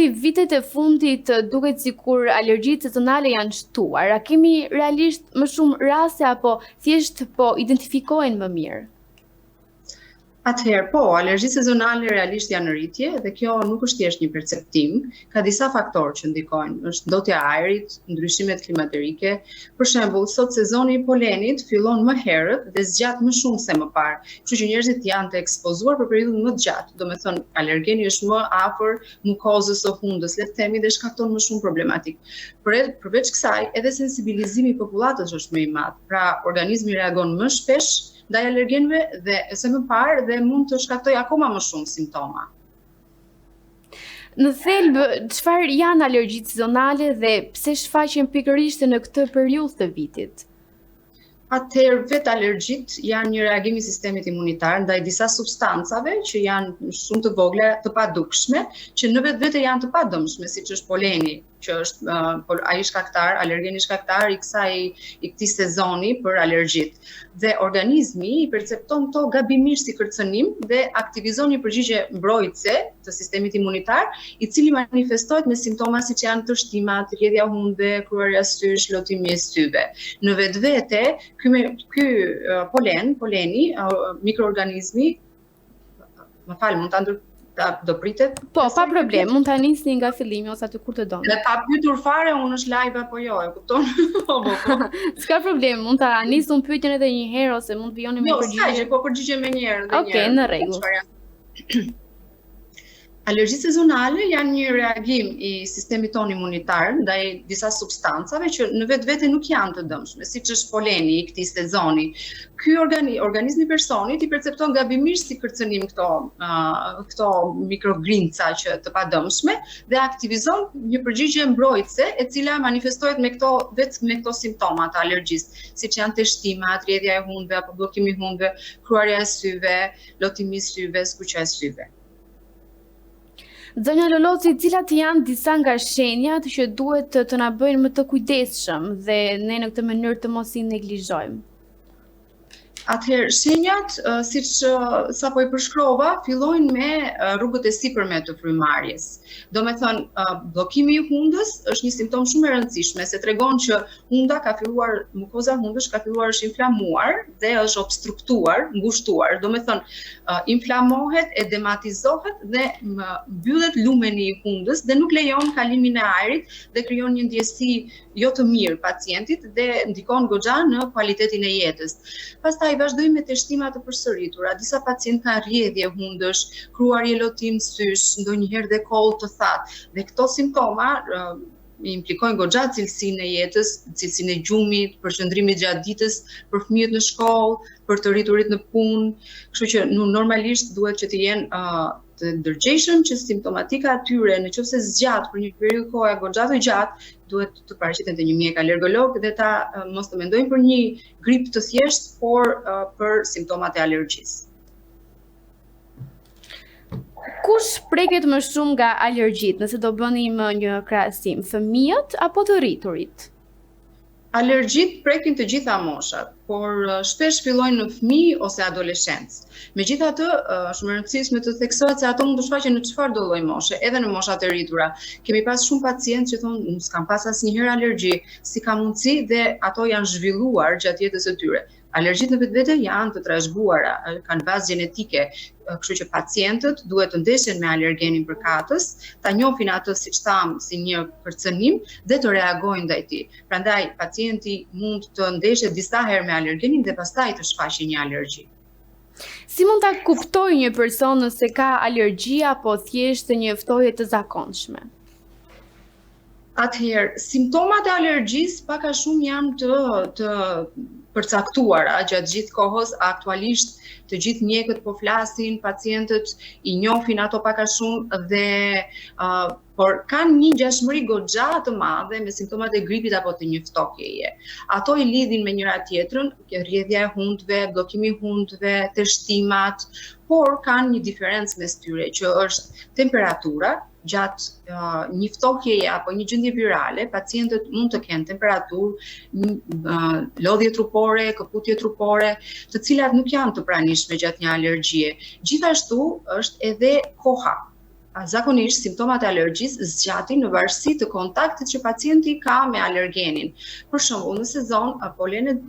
si vitet e fundit duket sikur alergjitë sezonale janë shtuar. A kemi realisht më shumë raste apo thjesht po identifikohen më mirë? Atëherë, po, alergjitë sezonale realisht janë në rritje dhe kjo nuk është thjesht një perceptim, ka disa faktorë që ndikojnë, është ndotja e ajrit, ndryshimet klimaterike. Për shembull, sot sezoni i polenit fillon më herët dhe zgjat më shumë se më parë, kështu që njerëzit janë të ekspozuar për periudhë më të gjatë. Domethënë, alergeni është më afër mukozës së hundës, le të themi, dhe shkakton më shumë problematik. Përveç kësaj, edhe sensibilizimi i popullatës është më i madh. Pra, organizmi reagon më shpesh ndaj alergenëve dhe se më parë dhe mund të shkaktojë akoma më shumë simptoma. Në thelb, çfarë janë alergjitë sezonale dhe pse shfaqen pikërisht në këtë periudhë të vitit? Atëherë, vetë alergjit janë një reagim i sistemit imunitar ndaj disa substancave që janë shumë të vogla, të padukshme, që në vetvete janë të padëmshme, siç është poleni, që është ai shkaktar, alergeni shkaktar i këtij sezoni për alergjit. Dhe organizmi i percepton këto gabimisht si kërcënim dhe aktivizon një përgjigje mbrojtëse të sistemit imunitar, i cili manifestohet me simptoma siç janë tërshtimat, rrjedhja e hundëve, kruarja sysh, lotimi i syve. Në vetvete, ky poleni, mikroorganizmi, më fal, mund ta do pritet? Po, pa problem, mund ta nisni nga fillimi ose aty kur të doni. Dhe pa pyetur fare unë është live apo jo, e kupton? S'ka problem, mund ta nisum pyetjen edhe një herë ose mund vijoni me përgjigje. Jo, s'ka gjë, po përgjigjem me një herë. Okej, në rregull. Alergjitë sezonale janë një reagim i sistemit tonë imunitar ndaj disa substancave që në vetvete nuk janë të dëmshme, siç është poleni i këtij sezoni. Ky organizmi personit i percepton gabimisht si kërcënim këto mikrogrinca që të padëmshme dhe aktivizon një përgjigje mbrojtëse e cila manifestohet me këto simptoma të alergjisë, siç janë teshtimat, rrjedhja e hundëve apo bllokimi i hundëve, kruarja e syve, lotimi i syve, skuqja e syve. Zonja Loloci, cilat janë disa nga shenjat që duhet të na bëjnë më të kujdesshëm dhe ne në këtë mënyrë të mos i neglizhojmë? Atëherë, shenjat, siç sapo i përshkrova, fillojnë me rrugët e sipërme të frymarrjes. Domethënë, bllokimi i hundës është një simptom shumë i rëndësishëm, se tregon që mukoza hundësh ka filluar është inflamuar dhe është obstruktuar, ngushtuar. Domethënë, inflamohet, edematizohet dhe mbyllet lumeni i hundës dhe nuk lejon kalimin e ajrit dhe krijon një ndjesi jo të mirë pacientit dhe ndikon goxha në cilësinë e jetës. Pastaj vazhdojmë me teshtimat të përsëritura. Disa pacientë kanë rrjedhje hundësh, kruarje lotim sysh, ndonjëherë dhe koll të thatë. Dhe këto simptoma implikojnë goxha cilësinë e jetës, cilësinë e gjumit, përqendrimit gjatë ditës për fëmijët në shkollë, për të rriturit në punë. Kështu që normalisht duhet që të jenë të ndërgjegjshëm që simptomatika atyre nëse zgjat për një periudhë kohe goxha të gjatë, duhet të paraqiten te një mjek alergolog dhe ta mos të mendojnë për një grip të thjeshtë, por për simptomat e alergjisë. Kush preket më shumë nga alergjitë, nëse do bënim një krahasim, fëmijët apo të rriturit? Alergjitë prekin të gjitha moshat, por shpesh fillojnë në fëmijë ose adoleshencë. Megjithatë, shumë e rëndësishme të theksohet se ato mund të shfaqen në çfarëdo lloj moshe, edhe në moshat e rritura. Kemi pas shumë pacientë që thonë, "Nuk s'kam pas asnjëherë alergji, si ka mundësi?" dhe ato janë zhvilluar gjatë jetës së tyre. Alergjitë në vetvete janë të trashëguara, kanë bazë gjenetike, kështu që pacientët duhet të ndeshen me alergenin përkatës, ta njohin atë siç tham si një kërcënim dhe të reagojnë ndaj tij. Prandaj pacienti mund të ndeshet disa herë me alergenin dhe pastaj të shfaqë një alergji. Si mund ta kuptojë një person nëse ka alergji apo thjesht një ftohje të zakonshme? Atëherë, simptomat e alergjisë pak a shumë janë të përcaktuara gjatë gjithë kohës. Aktualisht të gjithë mjekët po flasin, pacientët i njohin ato pak a shumë dhe por kanë një ngjashmëri goxha të madhe me simptomat e gripit apo të një ftohjeje. Ato i lidhin me njëra tjetrën, rrjedhja e hundëve, bllokimi i hundëve, teshtimat, por kanë një diferencë mes tyre që është temperatura. Gjatë një ftohjeje apo një gjendje virale, pacientët mund të kenë temperaturë, lodhje trupore, këputje trupore, të cilat nuk janë të pranishme gjatë një alergjie. Gjithashtu është edhe koha. zakonisht simptomat e alergjisë zgjatin në varësi të kontaktit që pacienti ka me alergenin. Për shembull, në sezon polenet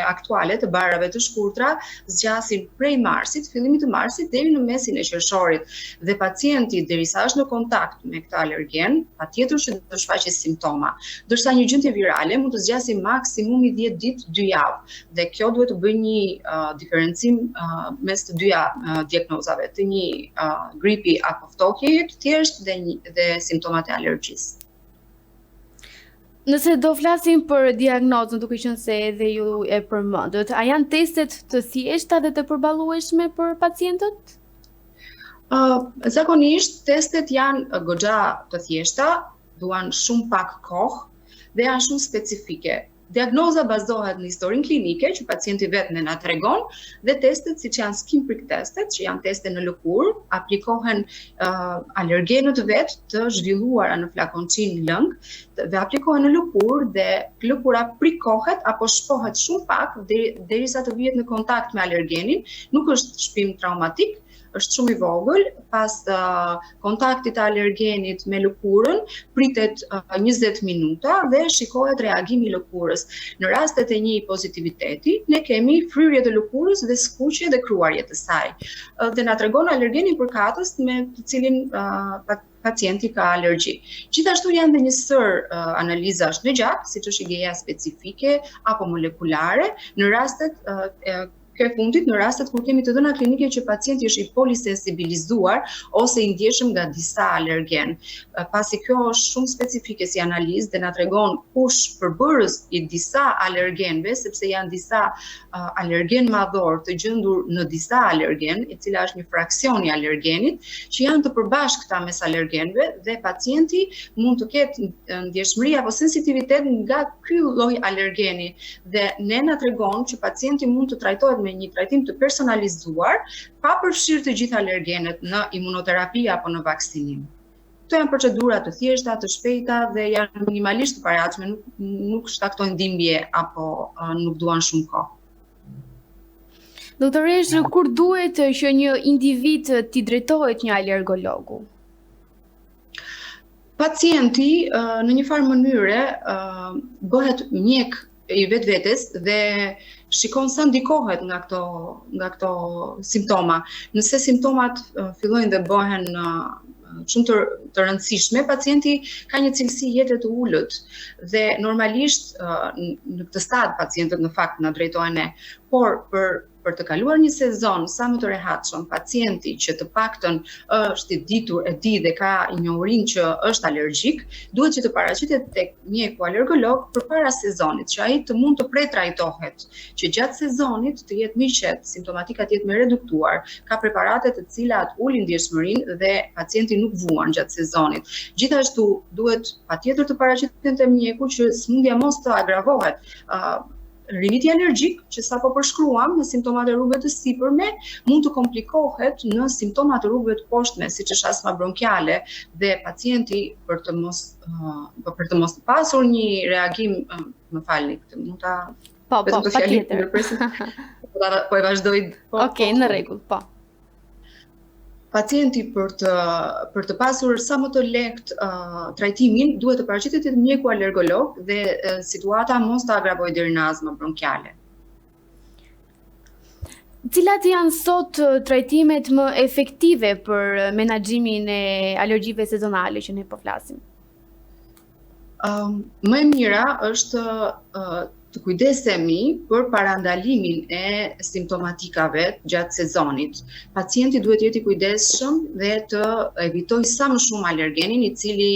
aktuale të barave të shkurtra zgjasin prej marsit, fillimit të marsit deri në mesin e qershorit dhe pacienti derisa është në kontakt me këtë alergen, patjetër që do shfaqet simptoma. Ndërsa një gjendje virale mund të zgjasë maksimumi 10 ditë, 2 javë. Dhe kjo duhet të bëjë një diferencim mes të dyja diagnozave, të një gripi apo ftokje të thjesht dhe simptomat e alergjisë. Nëse do flasim për diagnozën, duke qenë se edhe ju e përmendët, a janë testet të thjeshta dhe të përballueshme për pacientët? Zakonisht testet janë goxha të thjeshta, duan shumë pak kohë dhe janë shumë specifike. Diagnoza bazohet në historinë klinike që pacienti vetë na tregon dhe testet siç janë skin prick testet, që janë teste në lëkurë, aplikohen alergenët vetë të zhvilluara në flakonçin lëng dhe aplikohen në lëkurë dhe lëkura prikohet apo shpohet shumë pak derisa të vihet në kontakt me alergenin. Nuk është shpim traumatik, është shumë i vogël, pas kontaktit të alergenit me lëkurën, pritet 20 minuta dhe shikohet reagimi i lëkurës. Në rastet e një pozitiviteti, ne kemi fryrje të lëkurës dhe skuqje dhe kruarje të saj. Dhe na tregon alergenin përkatës me të cilin pacienti ka alergji. Gjithashtu janë dhe një sër analizash në gjak, siç është IgA specifike apo molekulare, në rastet Kjo fundit në rastet kur kemi të dhëna klinike që pacienti është i polisensibilizuar ose i ndjeshëm nga disa alergen. Pasi kjo është shumë specifike si analizë dhe na tregon kush përbërës i disa alergenve, sepse janë disa alergen madhor të gjendur në disa alergen, e cila është një fraksion i alergenit, që janë të përbashkëta mes alergenve dhe pacienti mund të ketë ndjeshmëri apo sensitivitet nga ky lloj alergeni dhe ne na tregon që pacienti mund të trajtohet me një trajtim të personalizuar, pa përfshirë të gjitha alergenet në imunoterapi apo në vaksinim. Këto janë procedura të thjeshta, të shpejta dhe janë minimalisht të paraaqshme, nuk shkaktojnë dhimbje apo nuk duan shumë kohë. Doktoresh, kur duhet që një individ t'i drejtohet një alergologu? Pacienti në një farë mënyre bëhet mjek i vetvetes dhe shikon sa ndikohet nga këto simptoma. Nëse simptomat fillojnë dhe bëhen shumë të rëndësishme, pacienti ka një cilësi jete të ulët dhe normalisht në këtë stad pacientët në fakt na drejtohen ne, por për të kaluar një sezon sa më të rehatshëm, pacienti që të paktën është i ditur, e di dhe ka njohurinë që është alergjik, duhet që të paraqitet tek mjeku alergolog përpara sezonit, që ai të mund të pretrajtohet, që gjatë sezonit të jetë më i qetë, simptomatika të jetë më reduktuar, ka preparate të cilat ulin ndjeshmërinë dhe pacienti nuk vuan gjatë sezonit. Gjithashtu duhet patjetër të paraqiten te mjeku që sëmundja mos të agravohet. Riniti alergjik, që sapo përshkruam në simptomat e rrugëve të sipërme, mund të komplikohet në simptomat e rrugëve të poshtme, siç është astma bronkiale dhe pacienti për të mos pasur një reagim, më falni, këtë mund ta patjetër. Po e vazhdoj. Okej, në rregull, po. Pacienti për të pasur sa më të lehtë trajtimin, duhet të paraqitet te mjeku alergolog dhe situata mos të agravojë deri në astma bronkiale. Cilat janë sot trajtimet më efektive për menaxhimin e alergjive sezonale që ne po flasim? Më e mira është të kujdesemi për parandalimin e simptomatikave gjatë sezonit. Pacienti duhet jetë i kujdesshëm dhe të evitojë sa më shumë alergenin i cili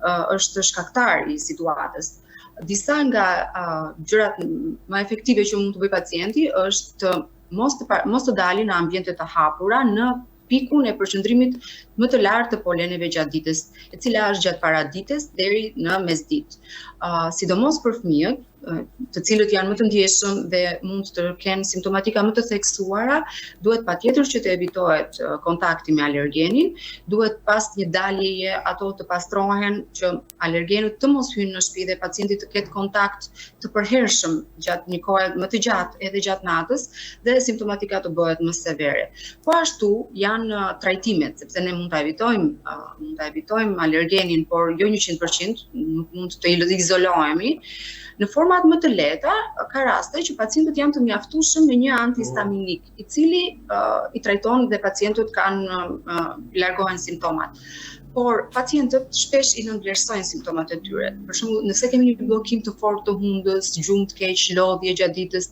është shkaktar i situatës. Disa nga gjërat më efektive që mund të bëjë pacienti është mos të dalin në ambiente të hapura në pikun e përqendrimit më të lartë të poleneve gjatë ditës, e cila është gjatë paradites deri në mesditë. Sidomos për fëmijët, të cilët janë më të ndjeshëm dhe mund të kenë simptomatika më të theksuara, duhet patjetër që të evitohet kontakti me alergenin, duhet pas një daljeje ato të pastrohen që alergenët të mos hyjnë në shtëpi dhe pacienti të ketë kontakt të përhershëm gjatë një kohe më të gjatë edhe gjatë natës dhe simptomatika të bëhet më severe. Po ashtu janë trajtimet, sepse ne mund ta evitojmë alergenin, por jo 100%, nuk mund të izolohemi. Në format më të lehta, ka raste që pacientët janë të mjaftueshëm me një antihistaminik, i cili i trajton dhe pacientët largohen simptomat. Por pacientët shpesh i nënvlerësojnë simptomat e tyre. Për shembull, nëse kemi një bllokim të fortë të hundës, gjumë të keq, lodhje gjatë ditës,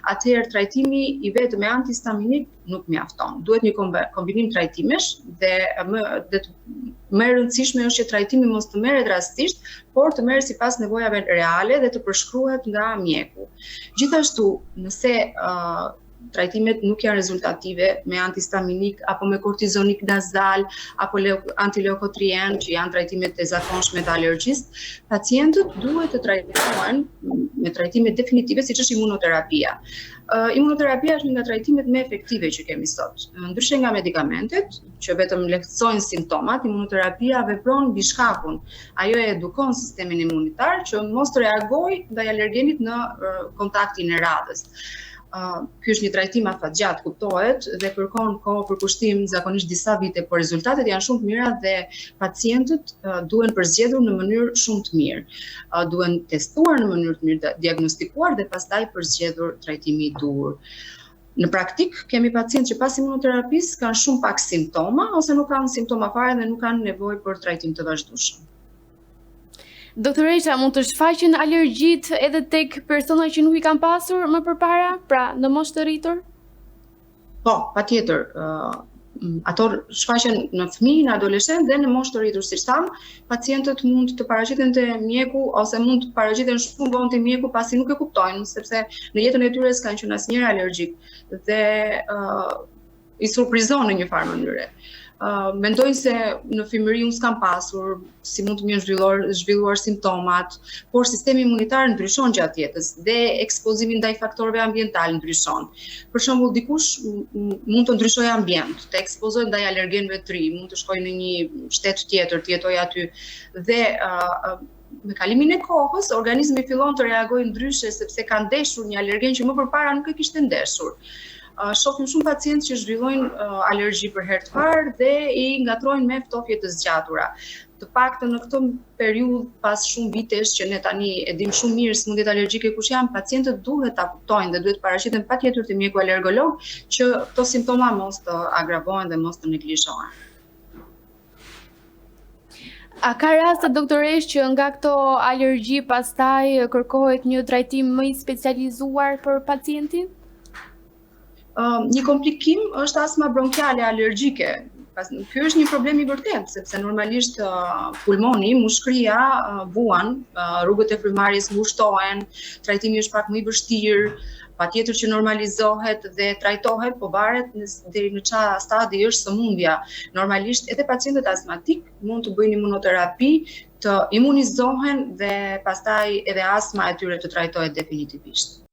atëherë trajtimi i vetëm me antihistaminik nuk mjafton. Duhet një kombinim trajtimesh dhe më e rëndësishme është që trajtimi mos të merret rastisht, por të merret sipas nevojave reale dhe të përshkruhet nga mjeku. Gjithashtu, nëse trajtimet nuk janë rezultative me antihistaminik apo me kortizonik nazal apo antileukotrien, që janë trajtimet e zakonshme të alergjisë, pacientët duhet të trajtohen me trajtime definitive siç është imunoterapia. Imunoterapia është një nga trajtimet më efektive që kemi sot. Ndryshe nga medikamentet, që vetëm lehtësojnë simptomat, imunoterapia vepron mbi shkakun. Ajo e edukon sistemin imunitar që mos të reagojë ndaj alergenit në kontaktin e radhës. Ky është një trajtim afatgjat, kuptohet, dhe kërkon kohë për kushtim, zakonisht disa vite, por rezultatet janë shumë të mira dhe pacientët duhen përzgjedhur në mënyrë shumë të mirë. Duhen testuar në mënyrë të mirë, diagnostikuar dhe pastaj përzgjedhur trajtimi i duhur. Në praktik, kemi pacientë që pas imunoterapisë kanë shumë pak simptoma ose nuk kanë simptoma fare dhe nuk kanë nevojë për trajtim të vazhdueshëm. Doktoresha, mund të shfaqen alergjitë edhe tek persona që nuk i kanë pasur më përpara, pra në moshë të rritur? Po, patjetër. Ato shfaqen në fëmijë, në adoleshent dhe në moshë të rritur, siç tham, pacientët mund të paraqiten te mjeku ose mund të paraqiten shumë vonë te mjeku pasi nuk e kuptojnë, sepse në jetën e tyre s'kan qenë asnjëherë alergjik dhe i surprizon në një farë mënyre. Mendojnë se në fëmijëri unë s'kam pasur, si mund të më zhvilluar simptomat, por sistemi imunitar ndryshon gjatë jetës dhe ekspozimi ndaj faktorëve ambiental ndryshon. Për shembull, dikush mund të ndryshojë ambient, të ekspozohet ndaj alergenëve të ri, mund të shkojë në një shtet tjetër, të jetojë aty dhe me kalimin e kohës, organizmi fillon të reagojë ndryshe sepse ka ndeshur një alergen që më përpara nuk e kishte ndeshur. Shohim shumë pacientë që zhvillojnë alergji për herë të parë dhe i ngatrojnë me ftofje të zgjatura. Të paktën në këtë periudhë pas shumë vitesh që ne tani e dim shumë mirë sëmundjet alergjike kush janë, pacientët duhet ta kuptojnë dhe duhet paraqiten patjetër te mjeku alergolog që këto simptoma mos të agravohen dhe mos të neglizhohen. A ka raste, doktoresh, që nga këto alergji pastaj kërkohet një trajtim më i specializuar për pacientin? Një komplikim është astma bronkiale alergjike. Ky është një problem i vërtet, sepse normalisht pulmoni, mushkëria vuan, rrugët e frymarrjes ngushtohen, trajtimi është pak më i vështirë, patjetër që normalizohet dhe trajtohet, po varet deri në çfarë stadi është sëmundja. Normalisht edhe pacientët astmatik mund të bëjnë imunoterapi, të imunizohen dhe pastaj edhe astma e tyre të trajtohet definitivisht.